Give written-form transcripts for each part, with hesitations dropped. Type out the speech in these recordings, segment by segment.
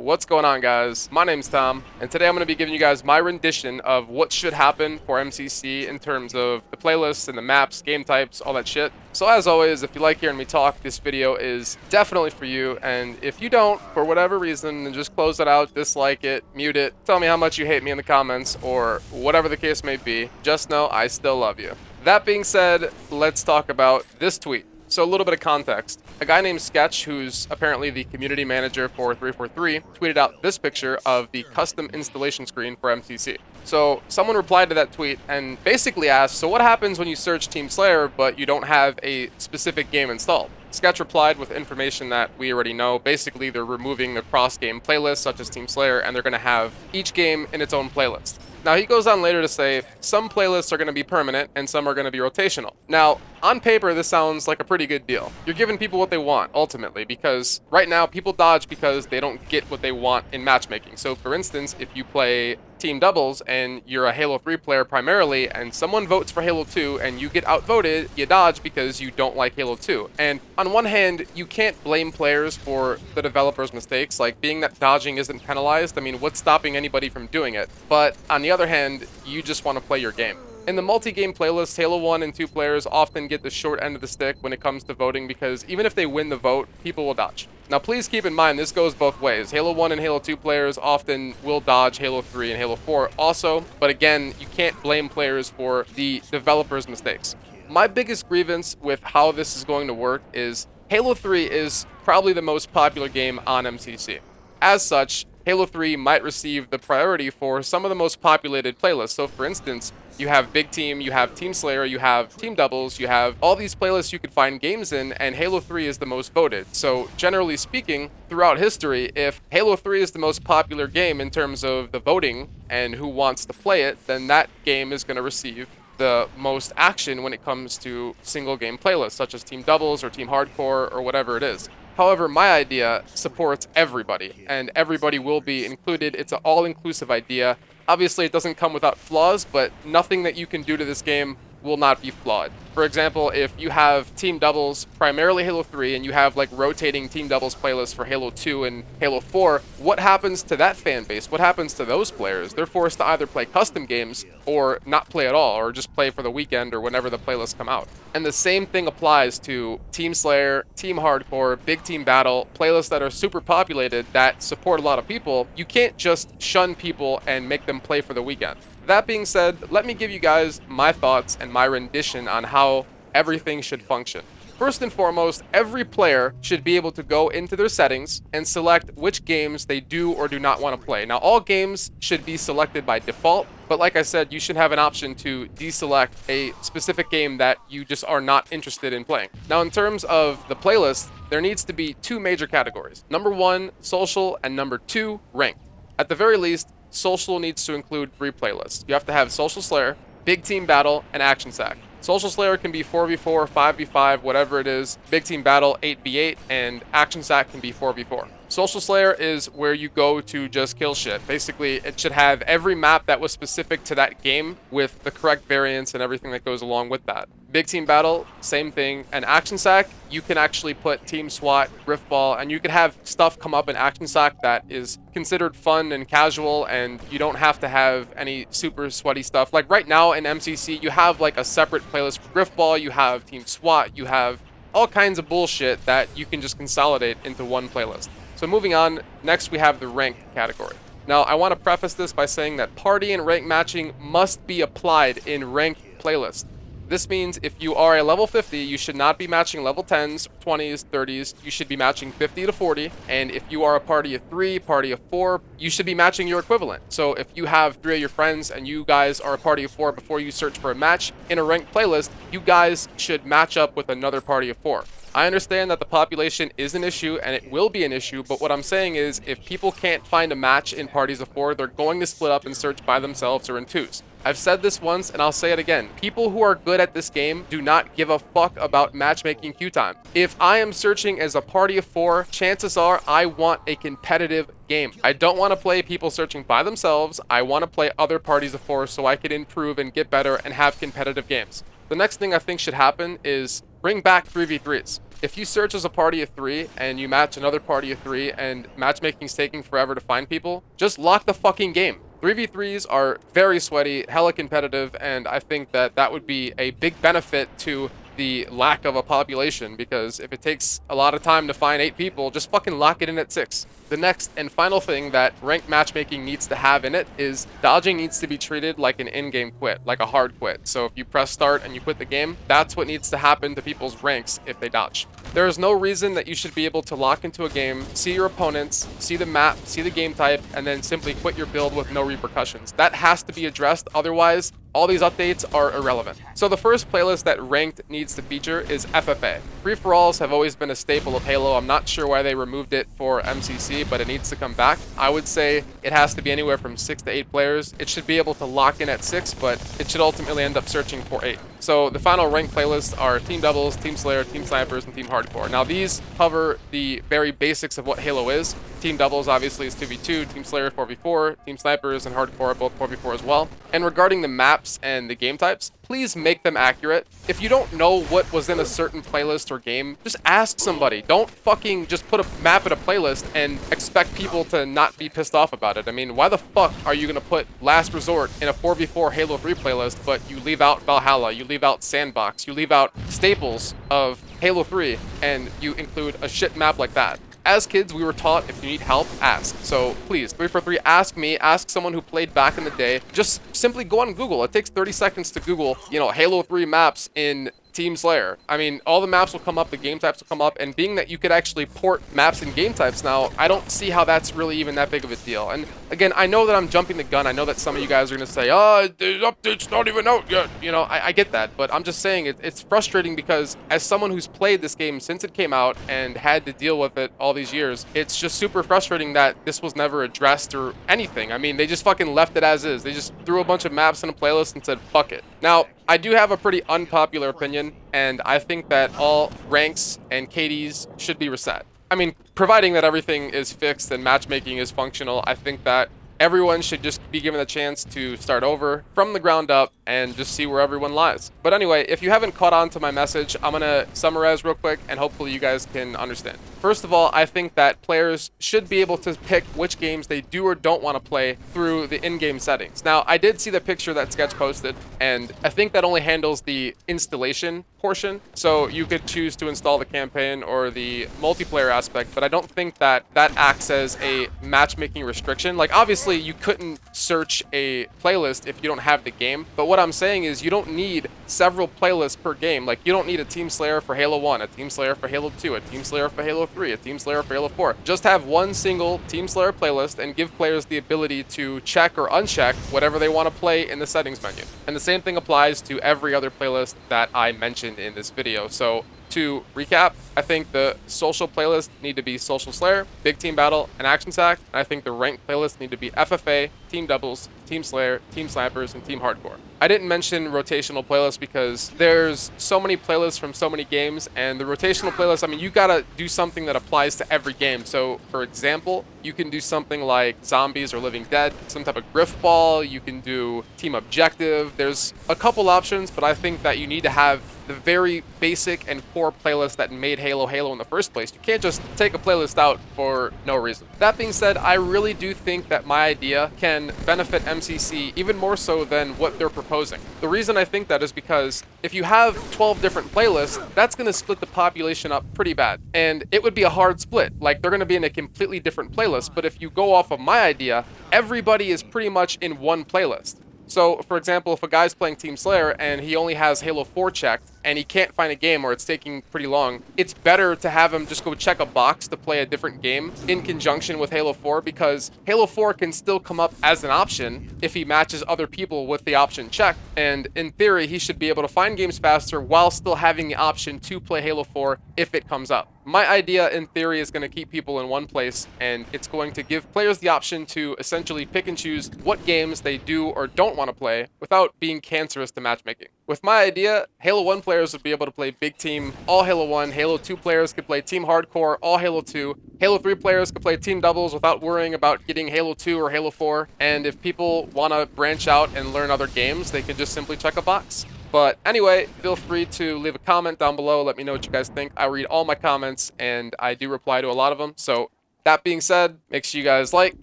What's going on, guys? My name's Tom, and today I'm going to be giving you guys my rendition of what should happen for MCC in terms of the playlists and the maps, game types, all that shit. So as always, if you like hearing me talk, this video is definitely for you, and if you don't, for whatever reason, then just close it out, dislike it, mute it, tell me how much you hate me in the comments, or whatever the case may be. Just know I still love you. That being said, let's talk about this tweet. So a little bit of context. A guy named Sketch, who's apparently the community manager for 343, tweeted out this picture of the custom installation screen for MCC. So someone replied to that tweet and basically asked, so what happens when you search Team Slayer but you don't have a specific game installed? Sketch replied with information that we already know. Basically, they're removing the cross-game playlists such as Team Slayer, and they're going to have each game in its own playlist. Now, he goes on later to say some playlists are going to be permanent and some are going to be rotational. Now, on paper, this sounds like a pretty good deal. You're giving people what they want, ultimately, because right now, people dodge because they don't get what they want in matchmaking. So, for instance, if you play team doubles and you're a Halo 3 player primarily, and someone votes for Halo 2 and you get outvoted, you dodge because you don't like Halo 2. And on one hand, you can't blame players for the developers' mistakes, like being that dodging isn't penalized. I mean, what's stopping anybody from doing it? But on the other hand, you just want to play your game. In the multi-game playlist, Halo 1 and 2 players often get the short end of the stick when it comes to voting because even if they win the vote, people will dodge. Now, please keep in mind, this goes both ways. Halo 1 and Halo 2 players often will dodge Halo 3 and Halo 4 also, but again, you can't blame players for the developers' mistakes. My biggest grievance with how this is going to work is Halo 3 is probably the most popular game on MCC. As such, Halo 3 might receive the priority for some of the most populated playlists. So for instance, you have Big Team, you have Team Slayer, you have Team Doubles, you have all these playlists you could find games in, and Halo 3 is the most voted. So generally speaking, throughout history, if Halo 3 is the most popular game in terms of the voting and who wants to play it, then that game is going to receive the most action when it comes to single game playlists, such as Team Doubles or Team Hardcore or whatever it is. However, my idea supports everybody, and everybody will be included. It's an all-inclusive idea. Obviously, it doesn't come without flaws, but nothing that you can do to this game will not be flawed. For example, if you have Team Doubles, primarily Halo 3, and you have like rotating Team Doubles playlists for Halo 2 and Halo 4, what happens to that fan base? What happens to those players? They're forced to either play custom games or not play at all, or just play for the weekend or whenever the playlists come out. And the same thing applies to Team Slayer, Team Hardcore, Big Team Battle, playlists that are super populated that support a lot of people. You can't just shun people and make them play for the weekend. That being said, let me give you guys my thoughts and my rendition on how everything should function. First and foremost, every player should be able to go into their settings and select which games they do or do not want to play. Now, all games should be selected by default, but like I said, you should have an option to deselect a specific game that you just are not interested in playing. Now, in terms of the playlist, there needs to be two major categories. Number one, social, and number two, ranked. At the very least, social needs to include 3 playlists. You have to have Social Slayer, Big Team Battle, and Action Sack. Social Slayer can be 4v4, 5v5, whatever it is. Big Team Battle, 8v8, and Action Sack can be 4v4. Social Slayer is where you go to just kill shit. Basically, it should have every map that was specific to that game with the correct variants and everything that goes along with that. Big Team Battle, same thing. And Action Sack, you can actually put Team SWAT, Riftball, and you can have stuff come up in Action Sack that is considered fun and casual, and you don't have to have any super sweaty stuff. Like right now in MCC, you have like a separate playlist for Riftball, you have Team SWAT, you have all kinds of bullshit that you can just consolidate into one playlist. So moving on, next we have the rank category. Now, I want to preface this by saying that party and rank matching must be applied in rank playlists. This means if you are a level 50, you should not be matching level 10s, 20s, 30s. You should be matching 50 to 40. And if you are a party of 3, party of 4, you should be matching your equivalent. So if you have 3 of your friends and you guys are a party of 4 before you search for a match in a ranked playlist, you guys should match up with another party of 4. I understand that the population is an issue and it will be an issue, but what I'm saying is if people can't find a match in parties of 4, they're going to split up and search by themselves or in 2s. I've said this once and I'll say it again. People who are good at this game do not give a fuck about matchmaking queue time. If I am searching as a party of 4, chances are I want a competitive game. I don't want to play people searching by themselves. I want to play other parties of 4 so I can improve and get better and have competitive games. The next thing I think should happen is bring back 3v3s. if you search as a party of 3 and you match another party of 3 and matchmaking's taking forever to find people, just lock the fucking game. 3v3s are very sweaty, hella competitive, and I think that that would be a big benefit to the lack of a population, because if it takes a lot of time to find 8 people, just fucking lock it in at 6. The next and final thing that ranked matchmaking needs to have in it is dodging needs to be treated like an in-game quit, like a hard quit. So if you press start and you quit the game, that's what needs to happen to people's ranks if they dodge. There is no reason that you should be able to lock into a game, see your opponents, see the map, see the game type, and then simply quit your build with no repercussions. That has to be addressed, otherwise all these updates are irrelevant. So the first playlist that ranked needs to feature is FFA. Free-for-alls have always been a staple of Halo. I'm not sure why they removed it for MCC, but it needs to come back. I would say it has to be anywhere from 6 to 8 players. It should be able to lock in at 6, but it should ultimately end up searching for 8. So the final ranked playlists are Team Doubles, Team Slayer, Team Snipers, and Team Hardcore. Now these cover the very basics of what Halo is. Team Doubles obviously is 2v2, Team Slayer 4v4, Team Snipers and Hardcore are both 4v4 as well. And regarding the maps and the game types, please make them accurate. If you don't know what was in a certain playlist or game, just ask somebody. Don't fucking just put a map in a playlist and expect people to not be pissed off about it. I mean, why the fuck are you gonna put Last Resort in a 4v4 Halo 3 playlist, but you leave out Valhalla, you leave out Sandbox, you leave out staples of Halo 3, and you include a shit map like that? As kids, we were taught if you need help, ask. So please, 343, ask me, ask someone who played back in the day. Just simply go on Google. It takes 30 seconds to Google, Halo 3 maps in Team Slayer. I mean, all the maps will come up, the game types will come up, and being that you could actually port maps and game types now, I don't see how that's really even that big of a deal. And again, I know that I'm jumping the gun. I know that some of you guys are going to say, oh, the update's not even out yet. I get that, but I'm just saying it's frustrating because as someone who's played this game since it came out and had to deal with it all these years, it's just super frustrating that this was never addressed or anything. I mean, they just fucking left it as is. They just threw a bunch of maps in a playlist and said, fuck it. Now, I do have a pretty unpopular opinion, and I think that all ranks and KDs should be reset. I mean, providing that everything is fixed and matchmaking is functional, I think that everyone should just be given a chance to start over from the ground up and just see where everyone lies. But anyway, if you haven't caught on to my message, I'm going to summarize real quick and hopefully you guys can understand. First of all, I think that players should be able to pick which games they do or don't want to play through the in-game settings. Now, I did see the picture that Sketch posted, and I think that only handles the installation portion. So you could choose to install the campaign or the multiplayer aspect, but I don't think that that acts as a matchmaking restriction. Like, obviously, you couldn't search a playlist if you don't have the game, but what I'm saying is you don't need several playlists per game. Like, you don't need a Team Slayer for Halo 1, a Team Slayer for Halo 2, a Team Slayer for Halo 3, a Team Slayer for Halo 4. Just have one single Team Slayer playlist and give players the ability to check or uncheck whatever they want to play in the settings menu. And the same thing applies to every other playlist that I mentioned in this video. So to recap, I think the social playlists need to be Social Slayer, Big Team Battle, and Action Sack. And I think the ranked playlists need to be FFA, Team Doubles, Team Slayer, Team Snipers, and Team Hardcore. I didn't mention rotational playlists because there's so many playlists from so many games, and the rotational playlists, I mean, you gotta do something that applies to every game. So, for example, you can do something like Zombies or Living Dead, some type of Griffball, you can do Team Objective. There's a couple options, but I think that you need to have the very basic and core playlist that made Halo in the first place. You can't just take a playlist out for no reason. That being said, I really do think that my idea can benefit MCC even more so than what they're proposing. The reason I think that is because if you have 12 different playlists, that's going to split the population up pretty bad. And it would be a hard split. Like, they're going to be in a completely different playlist. But if you go off of my idea, everybody is pretty much in one playlist. So, for example, if a guy's playing Team Slayer and he only has Halo 4 checked and he can't find a game or it's taking pretty long, it's better to have him just go check a box to play a different game in conjunction with Halo 4, because Halo 4 can still come up as an option if he matches other people with the option checked. And in theory, he should be able to find games faster while still having the option to play Halo 4 if it comes up. My idea, in theory, is going to keep people in one place, and it's going to give players the option to essentially pick and choose what games they do or don't want to play without being cancerous to matchmaking. With my idea, Halo 1 players would be able to play Big Team, all Halo 1. Halo 2 players could play Team Hardcore, all Halo 2. Halo 3 players could play Team Doubles without worrying about getting Halo 2 or Halo 4. And if people want to branch out and learn other games, they could just simply check a box. But anyway, feel free to leave a comment down below. Let me know what you guys think. I read all my comments, and I do reply to a lot of them. So that being said, make sure you guys like,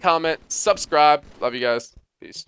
comment, subscribe. Love you guys. Peace.